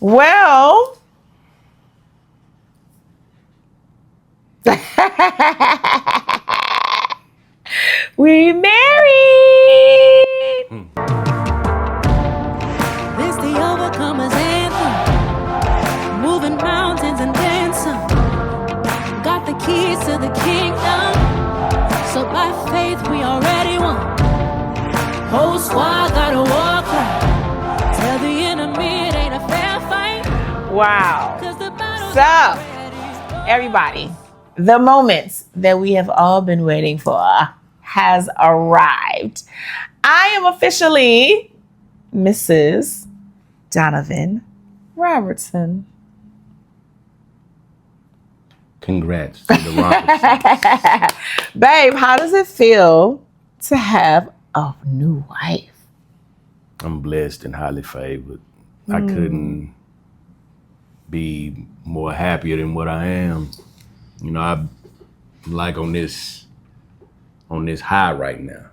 Well, we married. This the overcomers anthem. Moving mountains and dancing. Got the keys to the kingdom. So by faith we already won. Whole squad gotta walk right. Tell the enemy it ain't a fair fight. Wow. So, everybody, the moment that we have all been waiting for has arrived. I am officially Mrs. Donovan Robertson. Congrats to the Robertson. Babe, how does it feel to have a new wife? I'm blessed and highly favored. I couldn't be more happier than what I am. You know, I'm like on this high right now.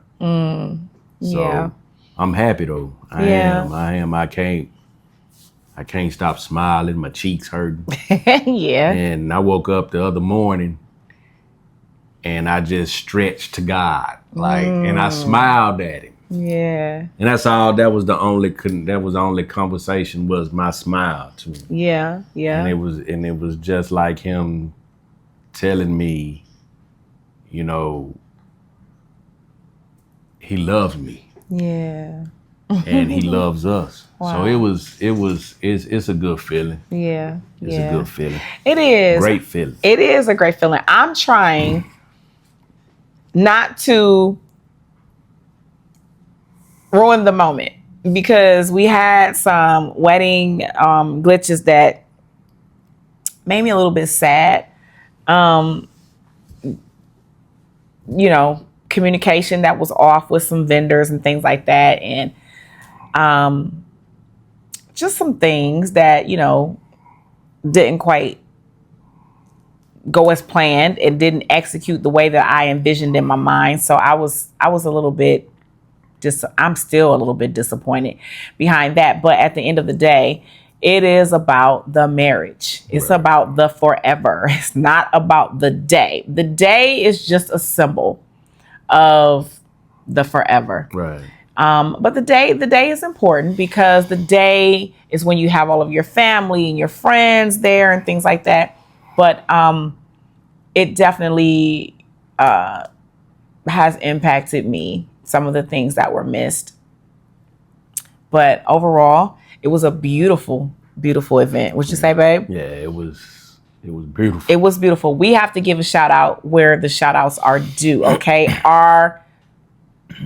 So Yeah. I'm happy though. I am. I can't stop smiling. My cheeks hurting. Yeah. And I woke up the other morning and I just stretched to God. And I smiled at him. Yeah. And that's all. That was the only conversation was my smile to him. Yeah. Yeah. And it was just like him telling me, you know, he loves me Yeah. and he loves us. Wow. So it's a good feeling. Yeah. It's Yeah. a good feeling. It is. Great feeling. It is a great feeling. I'm trying not to ruin the moment because we had some wedding glitches that made me a little bit sad. You know, communication that was off with some vendors and things like that. And just some things that, you know, didn't quite go as planned and didn't execute the way that I envisioned in my mind. So I was a little bit I'm still a little bit disappointed behind that. But at the end of the day, it is about the marriage. It's about the forever. It's not about the day. The day is just a symbol of the forever. Right. But the day is important because the day is when you have all of your family and your friends there and things like that. But it definitely has impacted me, some of the things that were missed. But overall, it was a beautiful, beautiful event. What'd you say, babe? Yeah, it was beautiful. It was beautiful. We have to give a shout out where the shout outs are due, okay? Our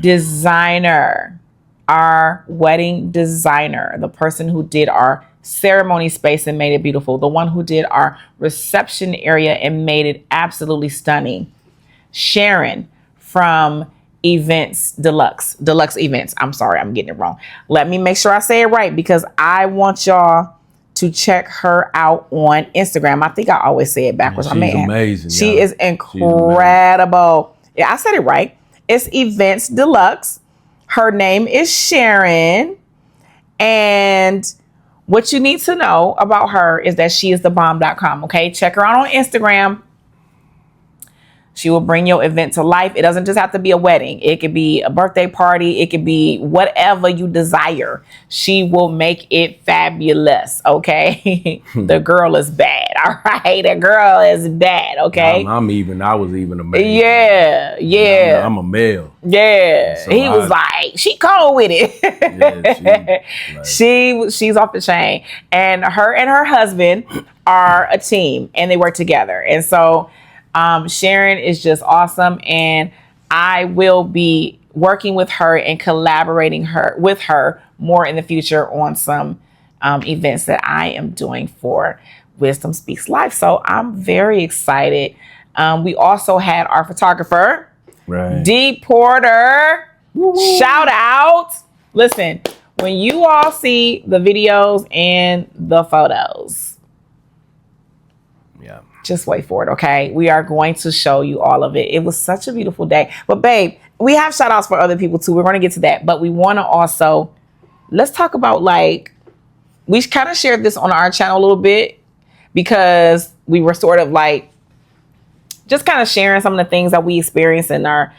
designer, our wedding designer, the person who did our ceremony space and made it beautiful, the one who did our reception area and made it absolutely stunning. Sharon from Deluxe Events. I'm sorry, I'm getting it wrong. Let me make sure I say it right because I want y'all to check her out on Instagram. I think I always say it backwards. She's amazing. She is incredible. Yeah, I said it right. It's Events Deluxe. Her name is Sharon. And what you need to know about her is that she is thebomb.com. Okay, check her out on Instagram. She will bring your event to life. It doesn't just have to be a wedding. It could be a birthday party. It could be whatever you desire. She will make it fabulous, okay? The girl is bad, all right? The girl is bad, okay? I was even a male. Yeah. I'm a male. Yeah. So he was like, she cold with it. She's off the chain. And her husband are a team and they work together. And so Sharon is just awesome, and I will be working with her and collaborating with her more in the future on some events that I am doing for Wisdom Speaks Life. So I'm very excited. We also had our photographer, Dporter. Shout out. Listen, when you all see the videos and the photos, just wait for it, okay? We are going to show you all of it. It was such a beautiful day. But babe, we have shout outs for other people too. We're going to get to that. But we want to also, let's talk about like we kind of shared this on our channel a little bit because we were sort of like just kind of sharing some of the things that we experienced in our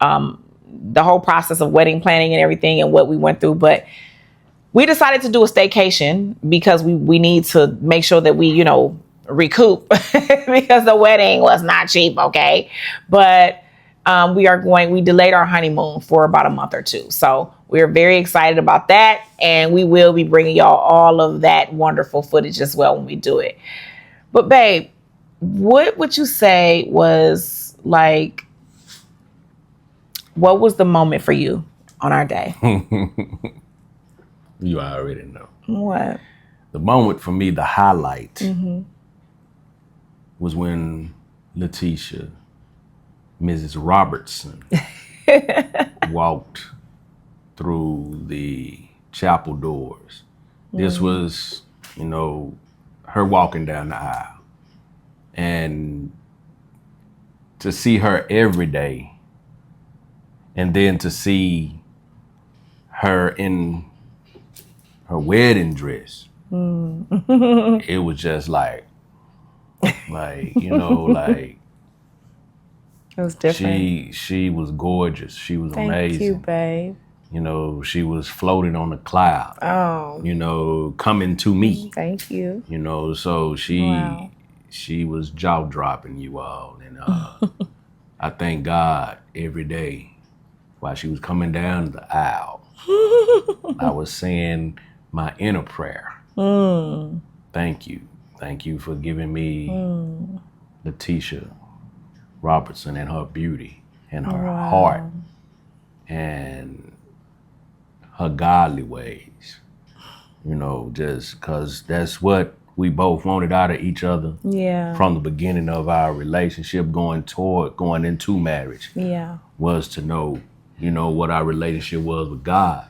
the whole process of wedding planning and everything and what we went through. But we decided to do a staycation because we need to make sure that we, recoup because the wedding was not cheap. Okay. But we delayed our honeymoon for about a month or two. So we're very excited about that. And we will be bringing y'all all of that wonderful footage as well when we do it. But babe, what would you say was like, what was the moment for you on our day? You already know. What? The moment for me, the highlight, was when LaTesha, Mrs. Robertson, walked through the chapel doors. This was, her walking down the aisle. And to see her every day, and then to see her in her wedding dress, it was just like, it was different. She was gorgeous. She was Thank amazing. you, babe. She was floating on a cloud. Oh. Coming to me. Thank you. So she Wow. she was jaw dropping, you all, and I thank God every day while she was coming down the aisle. I was saying my inner prayer. Thank you for giving me LaTesha Robertson and her beauty and her heart and her godly ways. Just because that's what we both wanted out of each other. Yeah. From the beginning of our relationship, going into marriage. Yeah. Was to know, what our relationship was with God.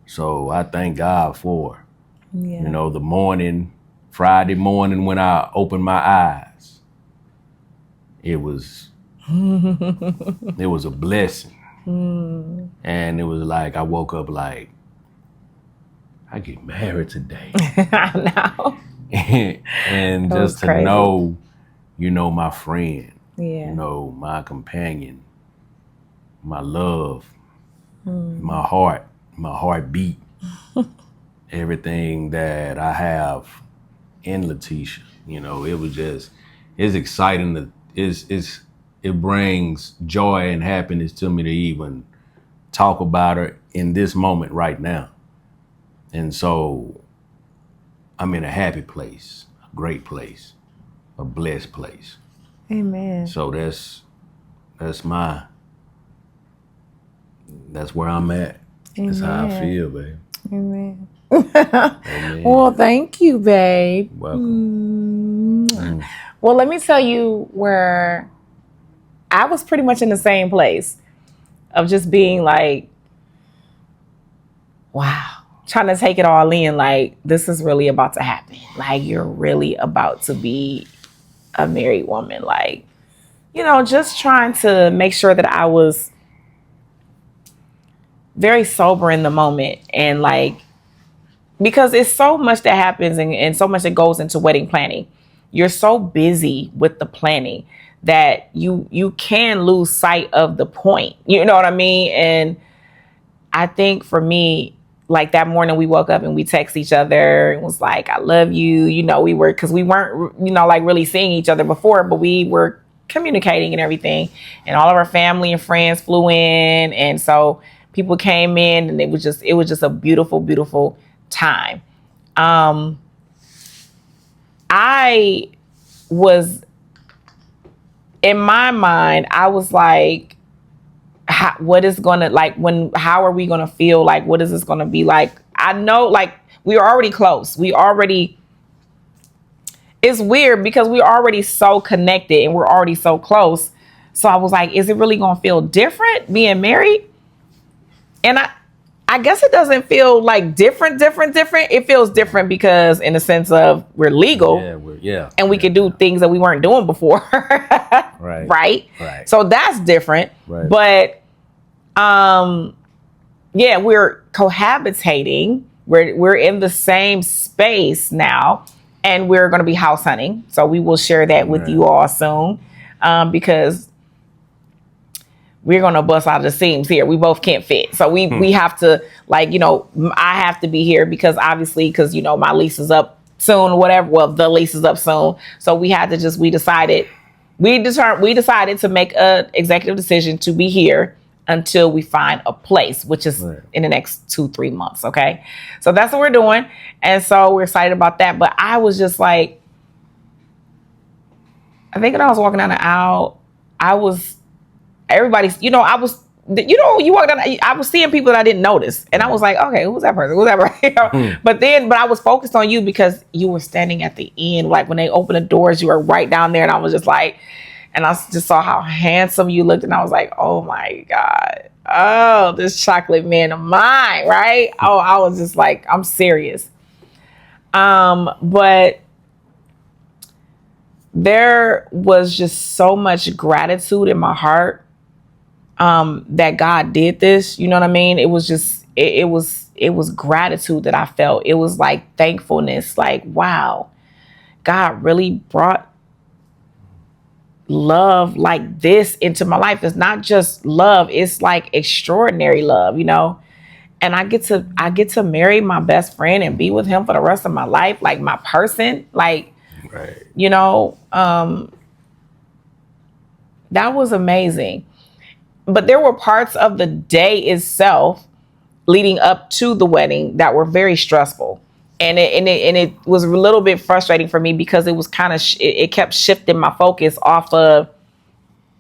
So I thank God for, the Friday morning when I opened my eyes, it was a blessing. And it was like, I woke up like, I get married today. I know. And That just was to crazy. know, my friend, Yeah. my companion, my love, my heart, my heartbeat, everything that I have in LaTesha, it's exciting. It brings joy and happiness to me to even talk about her in this moment right now. And so I'm in a happy place, a great place, a blessed place. Amen. So that's where I'm at. That's how I feel, babe. Amen. Amen. Well, thank you, babe. Welcome. Well, let me tell you where I was pretty much in the same place of just being like, wow, trying to take it all in. Like, this is really about to happen. Like, you're really about to be a married woman. Like, just trying to make sure that I was very sober in the moment. And like, because it's so much that happens and so much that goes into wedding planning. You're so busy with the planning that you can lose sight of the point. You know what I mean? And I think for me, like that morning we woke up and we text each other and was like, I love you. Because we weren't, like really seeing each other before, but we were communicating and everything. And all of our family and friends flew in. And so people came in and it was just a beautiful, beautiful time. I was, in my mind, I was like, how are we gonna feel? Like, what is this gonna be like? I know, like, we are already close. It's weird because we're already so connected and we're already so close. So I was like, is it really gonna feel different being married? And I guess it doesn't feel like different. It feels different because in the sense of we're legal. And we could do things that we weren't doing before. Right. So that's different. Right. But we're cohabitating we're in the same space now, and we're going to be house hunting. So we will share that with you all soon, because we're going to bust out of the seams here. We both can't fit. So we have to, like, you know, I have to be here because obviously, because, you know, my lease is up soon or whatever. Well, the lease is up soon. So we had to we decided to make a executive decision to be here until we find a place, which is in the next 2-3 months. Okay. So that's what we're doing. And so we're excited about that. But I was just like, I think when I was walking down the aisle, everybody's, you know, you walk down, I was seeing people that I didn't notice. And I was like, okay, who's that person? Who's that person? But I was focused on you because you were standing at the end. Like when they opened the doors, you were right down there. And I was just like, and I just saw how handsome you looked. And I was like, oh my God. Oh, this chocolate man of mine, right? Oh, I was just like, I'm serious. But there was just so much gratitude in my heart that God did this. You know what I mean? It was just, it was gratitude that I felt. It was like thankfulness, like, wow, God really brought love like this into my life. It's not just love, it's like extraordinary love, you know? And I get to marry my best friend and be with him for the rest of my life, like my person, like, you know, that was amazing. But there were parts of the day itself leading up to the wedding that were very stressful. And it was a little bit frustrating for me because it was kind of, it kept shifting my focus off of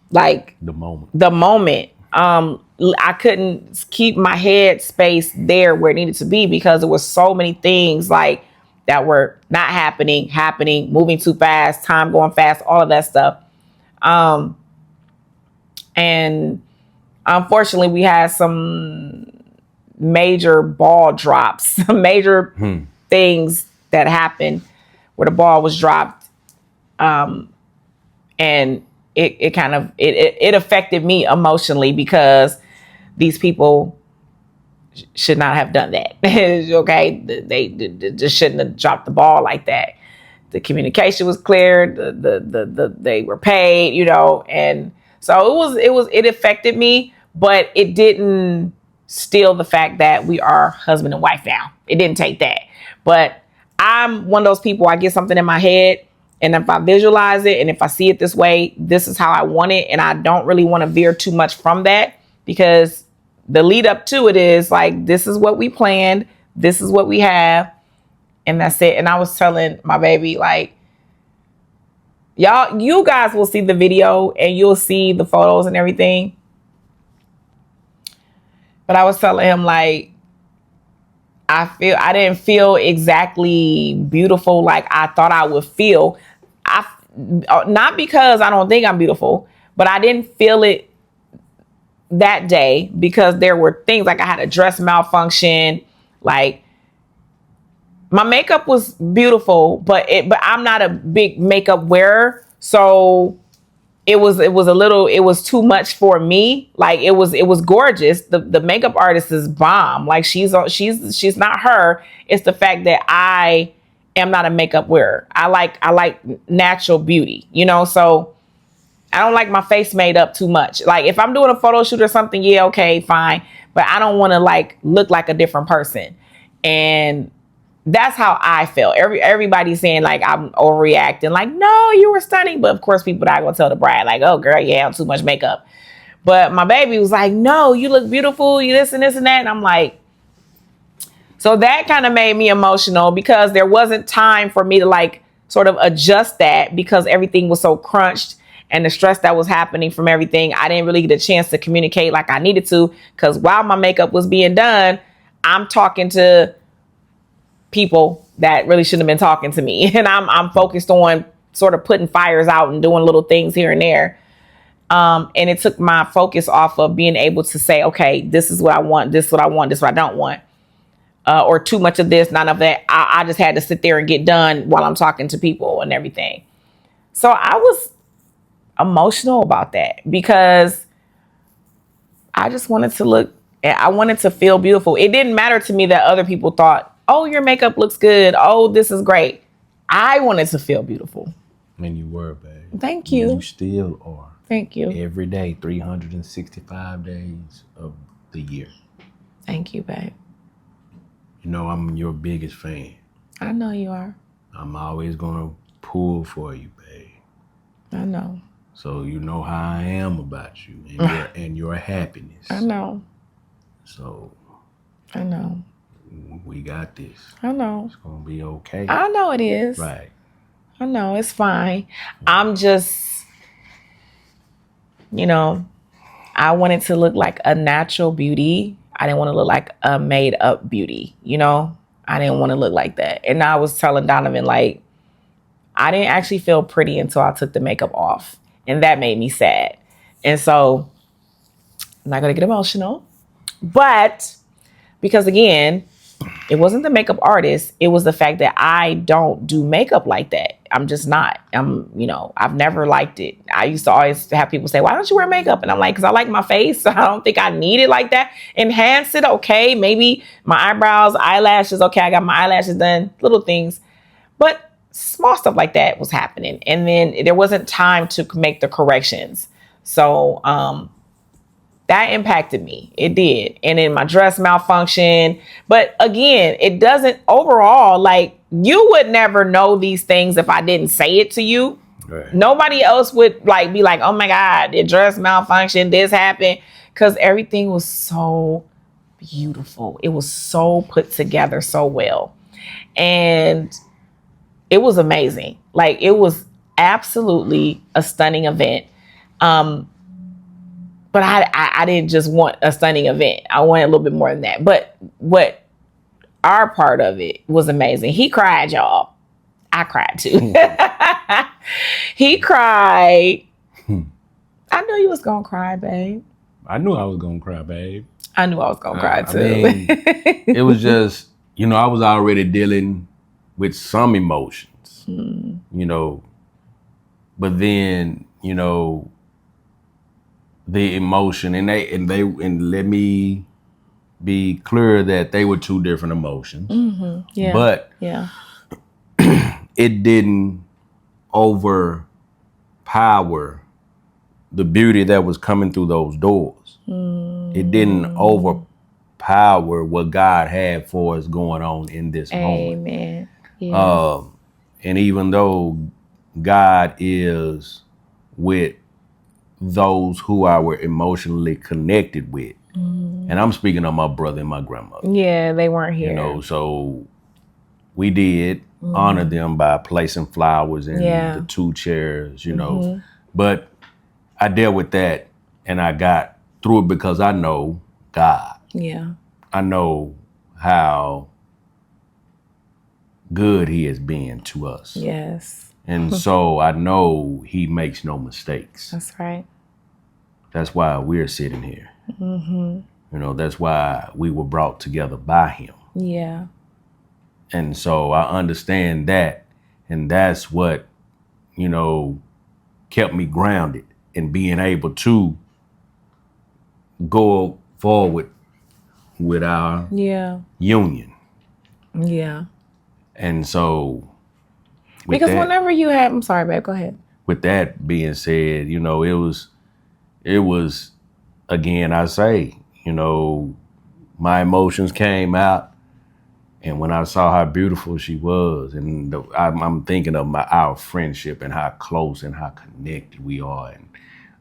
like the moment. I couldn't keep my head space there where it needed to be because there was so many things like that were not happening, moving too fast, time going fast, all of that stuff. And unfortunately we had some major ball drops, some major things that happened where the ball was dropped. And it kind of, it affected me emotionally because these people should not have done that. Okay. They just shouldn't have dropped the ball like that. The communication was clear. They were paid, you know, and so it affected me, but it didn't steal the fact that we are husband and wife now. It didn't take that. But I'm one of those people, I get something in my head, and if I visualize it and if I see it this way, this is how I want it. And I don't really want to veer too much from that because the lead up to it is like, this is what we planned. This is what we have. And that's it. And I was telling my baby, like, you guys will see the video and you'll see the photos and everything. But I was telling him, like, I didn't feel exactly beautiful like I thought I would feel. Not because I don't think I'm beautiful, but I didn't feel it that day because there were things like I had a dress malfunction. Like my makeup was beautiful, but I'm not a big makeup wearer. So it was too much for me. Like it was gorgeous. The makeup artist is bomb. Like she's not her. It's the fact that I am not a makeup wearer. I like natural beauty, you know? So I don't like my face made up too much. Like if I'm doing a photo shoot or something, yeah, okay, fine. But I don't want to like look like a different person. And that's how I felt. Everybody's saying like I'm overreacting. Like, no, you were stunning. But of course, people are not going to tell the bride like, oh, girl, yeah, I'm too much makeup. But my baby was like, no, you look beautiful. You this and this and that. And I'm like, so that kind of made me emotional because there wasn't time for me to like sort of adjust that because everything was so crunched and the stress that was happening from everything. I didn't really get a chance to communicate like I needed to because while my makeup was being done, I'm talking to people that really shouldn't have been talking to me. And I'm focused on sort of putting fires out and doing little things here and there. And it took my focus off of being able to say, okay, this is what I want. This is what I want. This is what I don't want. Or too much of this, none of that. I just had to sit there and get done while I'm talking to people and everything. So I was emotional about that because I just wanted to look, I wanted to feel beautiful. It didn't matter to me that other people thought, oh, your makeup looks good. Oh, this is great. I wanted to feel beautiful. And you were, babe. Thank you. You still are. Thank you. Every day, 365 days of the year. Thank you, babe. You know, I'm your biggest fan. I know you are. I'm always going to pull for you, babe. I know. So you know how I am about you and your happiness. I know. So I know. we got this. I know. It's going to be okay. I know it is. Right. I know. It's fine. I'm just, you know, I wanted to look like a natural beauty. I didn't want to look like a made up beauty, you know? I didn't want to look like that. And I was telling Donovan, like, I didn't actually feel pretty until I took the makeup off. And that made me sad. And so I'm not going to get emotional. But because, again, it wasn't the makeup artist. It was the fact that I don't do makeup like that. I'm just not. I've never liked it. I used to always have people say, why don't you wear makeup? And I'm like, because I like my face. So I don't think I need it like that. Enhance it, okay. Maybe my eyebrows, eyelashes, okay. I got my eyelashes done, little things. But small stuff like that was happening. And then there wasn't time to make the corrections. So that impacted me. It did. And then my dress malfunctioned. But again, it doesn't overall, like, you would never know these things if I didn't say it to you. Right. Nobody else would be like, oh my God, the dress malfunctioned, this happened. Because everything was so beautiful. It was so put together so well. And it was amazing. Like, it was absolutely a stunning event. But I didn't just want a stunning event. I wanted a little bit more than that. But what our part of it was amazing. He cried, y'all. I cried too. He cried. I knew you was going to cry, babe. I knew I was going to cry, babe. I knew I was going to cry too. I mean, it was just, I was already dealing with some emotions, but then, the emotion and let me be clear that they were two different emotions. Mm-hmm. Yeah. But it didn't overpower the beauty that was coming through those doors. It didn't overpower what God had for us going on in this moment. Amen. Yes. And even though God is with those who I were emotionally connected with. And I'm speaking of my brother and my grandmother. Yeah, they weren't here. So we did honor them by placing flowers in the two chairs, But I dealt with that and I got through it because I know God. Yeah. I know how good he has been to us. Yes. And so I know he makes no mistakes. That's right. That's why we're sitting here. Mm-hmm. That's why we were brought together by him. Yeah. And so I understand that. And that's what, kept me grounded in being able to go forward with our union. Yeah. And so because whenever you have, I'm sorry, babe, go ahead. With that being said, it was, again, I say, my emotions came out. And when I saw how beautiful she was, and I'm thinking of our friendship and how close and how connected we are, and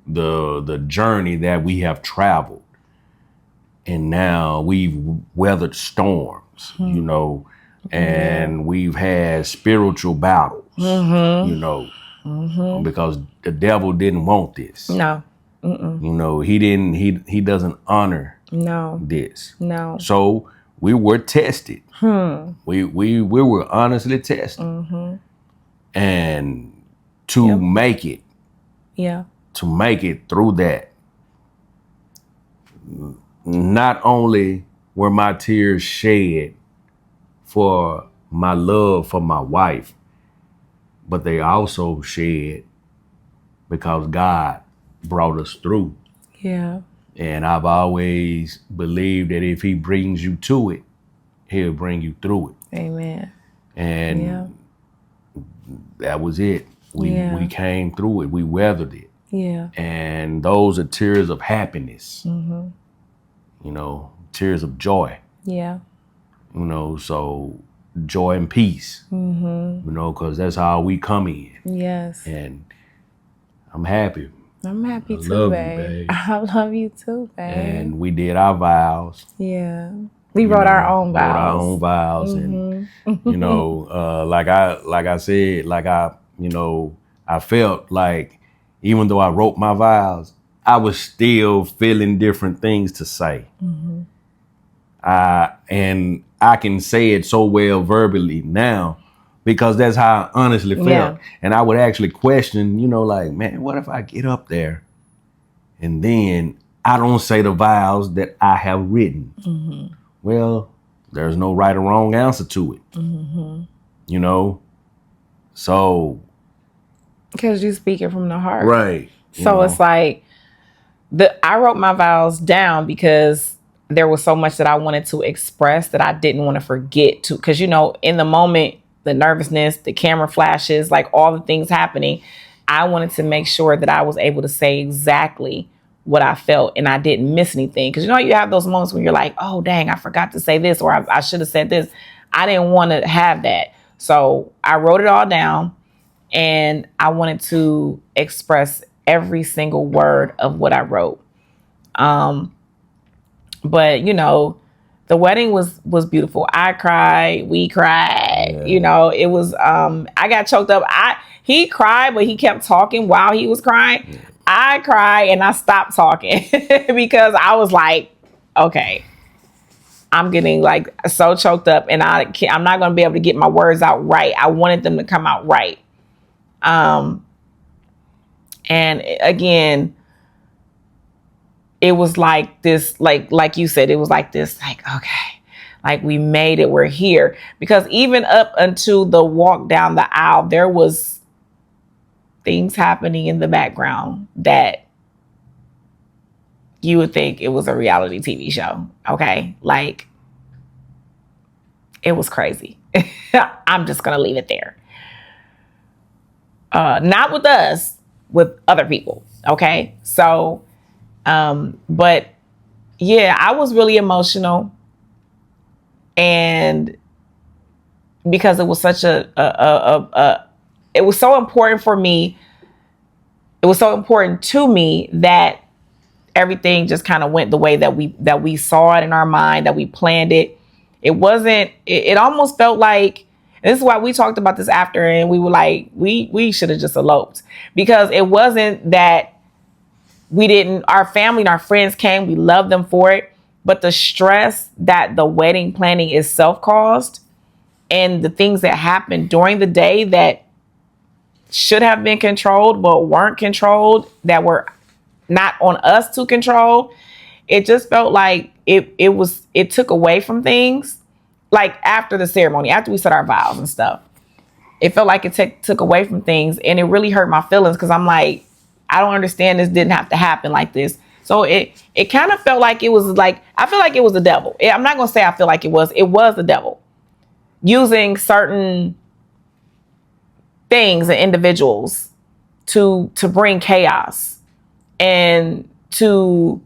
the journey that we have traveled. And now we've weathered storms, and we've had spiritual battles, because the devil didn't want this. No. He doesn't honor this. No. So we were tested. We were honestly tested. Mm-hmm. And to make it. Yeah. To make it through that. Not only were my tears shed for my love for my wife, but they also shed because God brought us through. Yeah. And I've always believed that if he brings you to it, he'll bring you through it. Amen. And Yeah. that was it. We came through it. We weathered it. Yeah. And those are tears of happiness. Mm-hmm. You know, tears of joy. Yeah. You know, so joy and peace. Mm-hmm. You know, because that's how we come in. Yes. And I'm happy. I'm happy too, love babe. you, babe. I love you too, babe. And we did our vows. Yeah. We wrote our own vows. Wrote our own vows. Mm-hmm. And, you know, like I said, you know, I felt like even though I wrote my vows, I was still feeling different things to say. Mm-hmm. And I can say it so well verbally now because that's how I honestly felt. Yeah. And I would actually question, you know, like, man, what if I get up there and then I don't say the vows that I have written? Mm-hmm. Well, there's no right or wrong answer to it. Mm-hmm. You know? So. Because you speaking from the heart. Right. So it's like, I wrote my vows down because there was so much that I wanted to express that I didn't want to forget to. Because, you know, in the moment, the nervousness, the camera flashes, like all the things happening, I wanted to make sure that I was able to say exactly what I felt and I didn't miss anything. Because, you know, you have those moments when you're like, oh, dang, I forgot to say this, or I should have said this. I didn't want to have that. So I wrote it all down and I wanted to express every single word of what I wrote. But, you know, the wedding was beautiful. I cried. We cried. Yeah. You know, it was, I got choked up. He cried, but he kept talking while he was crying. Yeah. I cried and I stopped talking because I was like, okay, I'm getting like so choked up and I'm not going to be able to get my words out right. I wanted them to come out right. And again, it was like this, like you said, it was like this, like, okay, like we made it, we're here. Because even up until the walk down the aisle, there was things happening in the background that you would think it was a reality TV show. Okay. Like it was crazy. I'm just going to leave it there. Not with us, with other people. Okay. So, but yeah, I was really emotional, and because it was such it was so important for me. It was so important to me that everything just kind of went the way that we saw it in our mind, that we planned it. It wasn't, it almost felt like, and this is why we talked about this after, and we were like, we should have just eloped, because it wasn't that our family and our friends came, we loved them for it, but the stress that the wedding planning is self-caused and the things that happened during the day that should have been controlled but weren't controlled, that were not on us to control, it just felt like it took away from things. Like after the ceremony, after we said our vows and stuff, it felt like it took away from things, and it really hurt my feelings because I'm like, I don't understand, this didn't have to happen like this. So it kind of felt like it was like, I feel like it was the devil. I'm not going to say I feel like it was the devil using certain things and individuals to bring chaos and to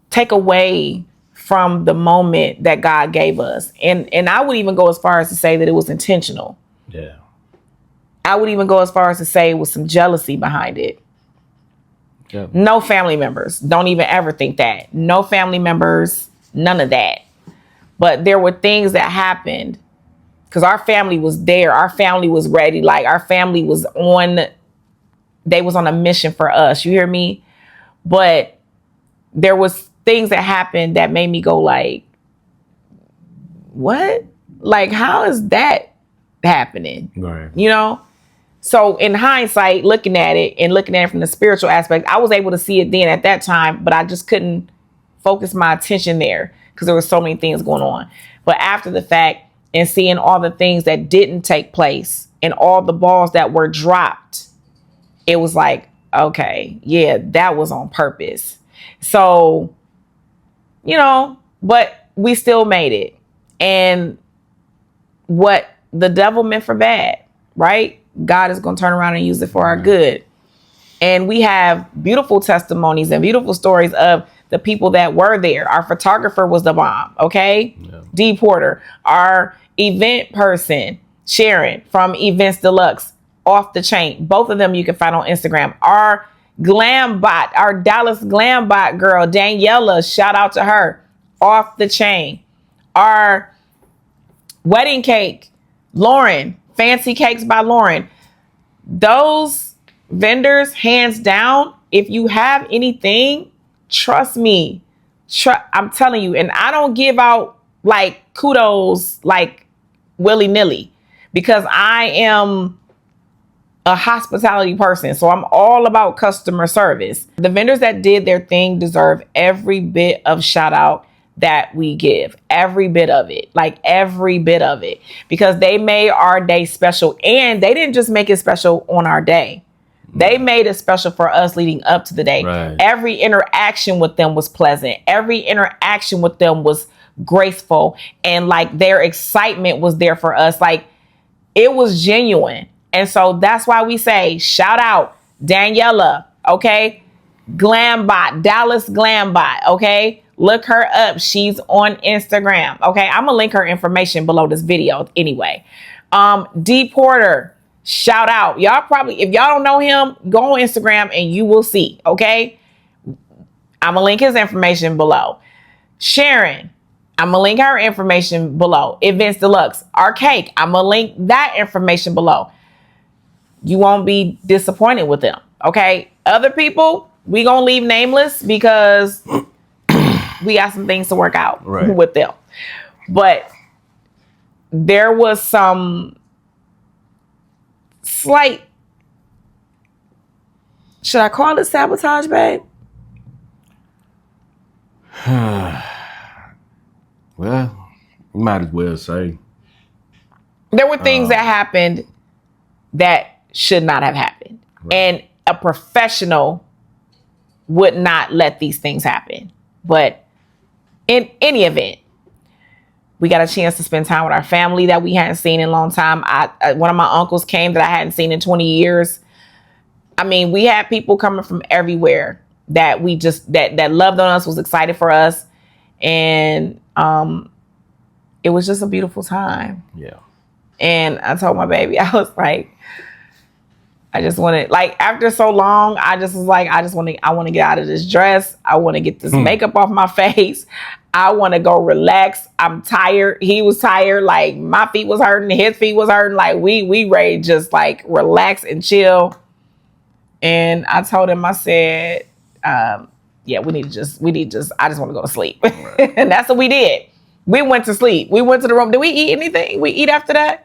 take away from the moment that God gave us. And I would even go as far as to say that it was intentional. Yeah. I would even go as far as to say it was some jealousy behind it. Yeah. No family members. Don't even ever think that. No family members, none of that. But there were things that happened because our family was there. Our family was ready. Like our family was they was on a mission for us. You hear me? But there was things that happened that made me go like, what? Like, how is that happening? Right. You know? So in hindsight, looking at it from the spiritual aspect, I was able to see it then at that time, but I just couldn't focus my attention there because there were so many things going on. But after the fact and seeing all the things that didn't take place and all the balls that were dropped, it was like, okay, yeah, that was on purpose. So, you know, but we still made it. And what the devil meant for bad, right? God is going to turn around and use it for our good. And we have beautiful testimonies and beautiful stories of the people that were there. Our photographer was the bomb, okay? Yeah. Dporter, our event person, Sharon from Events Deluxe, off the chain. Both of them you can find on Instagram. Our Glambot, our Dallas Glambot girl, Daniela, shout out to her, off the chain. Our wedding cake, Lauren, Fancy Cakes by Lauren. Those vendors, hands down, if you have anything, trust me, I'm telling you, and I don't give out like kudos like willy-nilly because I am a hospitality person. So I'm all about customer service. The vendors that did their thing deserve every bit of shout out that we give, every bit of it, like every bit of it, because they made our day special. And they didn't just make it special on our day. They made it special for us leading up to the day. Right. Every interaction with them was pleasant. Every interaction with them was graceful. And like their excitement was there for us. Like it was genuine. And so that's why we say, shout out Daniela, okay? Glambot, Dallas Glambot, okay? Look her up. She's on Instagram, okay? I'm gonna link her information below this video anyway. Dporter, shout out. Y'all probably, if y'all don't know him, go on Instagram and you will see, okay? I'm gonna link his information below. Sharon, I'm gonna link her information below. Events Deluxe, our cake, I'm gonna link that information below. You won't be disappointed with them, okay? Other people, we gonna leave nameless because we got some things to work out with them. But there was some slight, should I call it sabotage, babe? Well, you might as well say. There were things that happened that should not have happened. Right. And a professional would not let these things happen. But in any event, we got a chance to spend time with our family that we hadn't seen in a long time. One of my uncles came that I hadn't seen in 20 years. I mean, we had people coming from everywhere that we just, that loved on us, was excited for us. And it was just a beautiful time. Yeah. And I told my baby, I was like, I just wanted, like, after so long, I just was like, I want to get out of this dress. I want to get this makeup off my face. I want to go relax. I'm tired. He was tired. Like, my feet was hurting. His feet was hurting. Like, we ready to just, like, relax and chill. And I told him, I said, yeah, I just want to go to sleep. Right. And that's what we did. We went to sleep. We went to the room. Did we eat anything? We eat after that?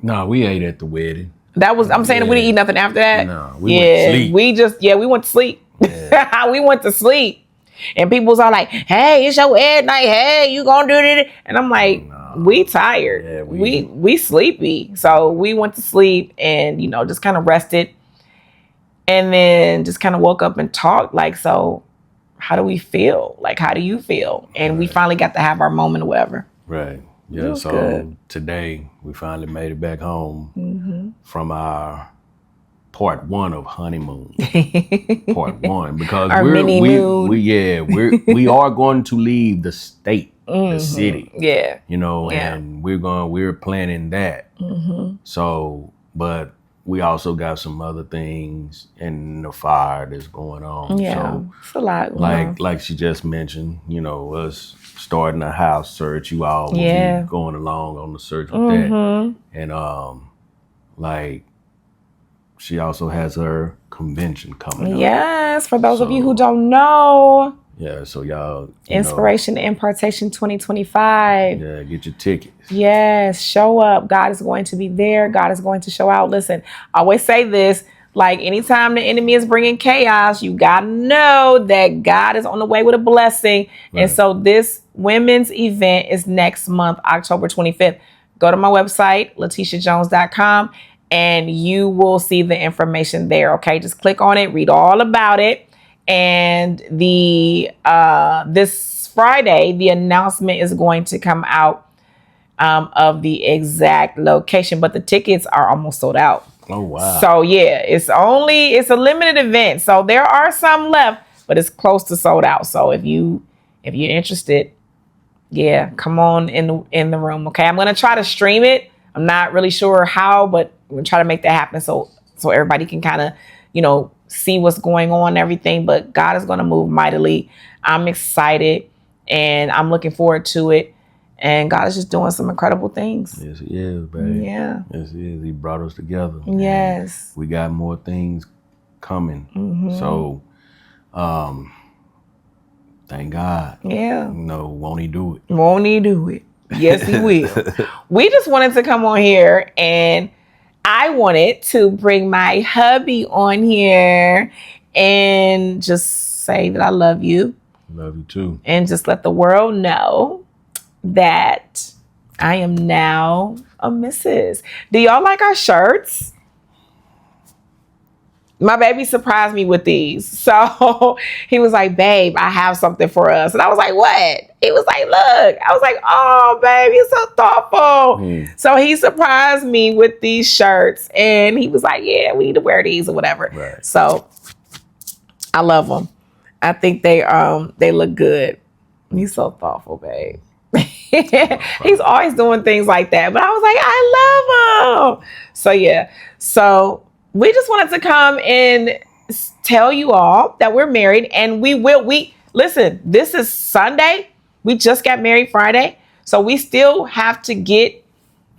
No, we ate at the wedding. That was, I'm saying we didn't eat nothing after that. No, we went to sleep. We went to sleep. Yeah. We went to sleep. And people was all like, hey, it's your ed night. Hey, you gonna do it? And I'm like, no, we tired. Yeah, we sleepy. So we went to sleep and, you know, just kind of rested. And then just kind of woke up and talked like, so how do we feel? Like, how do you feel? And we finally got to have our moment or whatever. Right. Yeah, so good. Today we finally made it back home from our part one of honeymoon. Part one, because we are going to leave the state, the city. Yeah, you know, and we're planning that. So, but we also got some other things in the fire that's going on. Yeah, so, it's a lot. Like she just mentioned, you know, us starting a house search. You all will be going along on the search with that. And like she also has her convention coming up. Yes, for those of you who don't know. Yeah, so y'all, Inspiration and Impartation 2025. Yeah, get your tickets. Yes, show up. God is going to be there. God is going to show out. Listen, I always say this, like anytime the enemy is bringing chaos, you got to know that God is on the way with a blessing. Right. And so this women's event is next month, October 25th. Go to my website, LaTeshaMJones.com, and you will see the information there. Okay, just click on it, read all about it. And the this Friday, the announcement is going to come out of the exact location, but the tickets are almost sold out. Oh wow. So yeah, it's a limited event. So there are some left, but it's close to sold out. So if you're interested, yeah, come on in the room. Okay. I'm gonna try to stream it. I'm not really sure how, but we're gonna try to make that happen so everybody can kind of, see what's going on and everything. But God is gonna move mightily. I'm excited and I'm looking forward to it. And God is just doing some incredible things. Yes, He is, babe. Yeah. Yes, He is. He brought us together. Yes. We got more things coming. Mm-hmm. So, thank God. Yeah. Won't He do it? Won't He do it? Yes, He will. We just wanted to come on here, and I wanted to bring my hubby on here and just say that I love you. Love you too. And just let the world know that I am now a Mrs. Do y'all like our shirts? My baby surprised me with these. So he was like, babe, I have something for us. And I was like, what? He was like, look. I was like, oh, babe, you're so thoughtful. So he surprised me with these shirts. And he was like, yeah, we need to wear these or whatever. Right. So I love them. I think they look good. He's so thoughtful, babe. He's always doing things like that. But I was like, I love him. So yeah. So we just wanted to come and tell you all that we're married, and we listen, this is Sunday. We just got married Friday. So we still have to get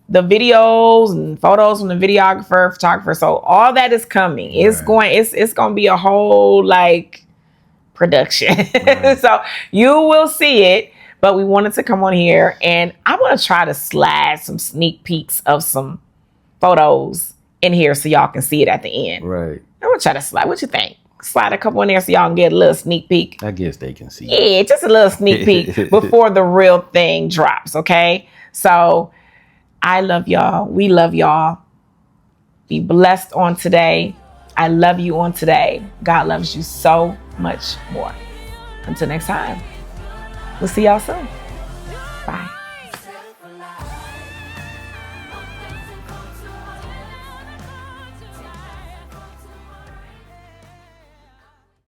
the videos and photos from the videographer, photographer. So all that is coming. It's going to be a whole production. Right. So you will see it, but we wanted to come on here, and I'm going to try to slide some sneak peeks of some photos in here so y'all can see it at the end. Right. I'm going to try to slide. What you think? Slide a couple in there so y'all can get a little sneak peek. I guess they can see. Yeah, just a little sneak peek before the real thing drops, okay? So I love y'all. We love y'all. Be blessed on today. I love you on today. God loves you so much more. Until next time, we'll see y'all soon.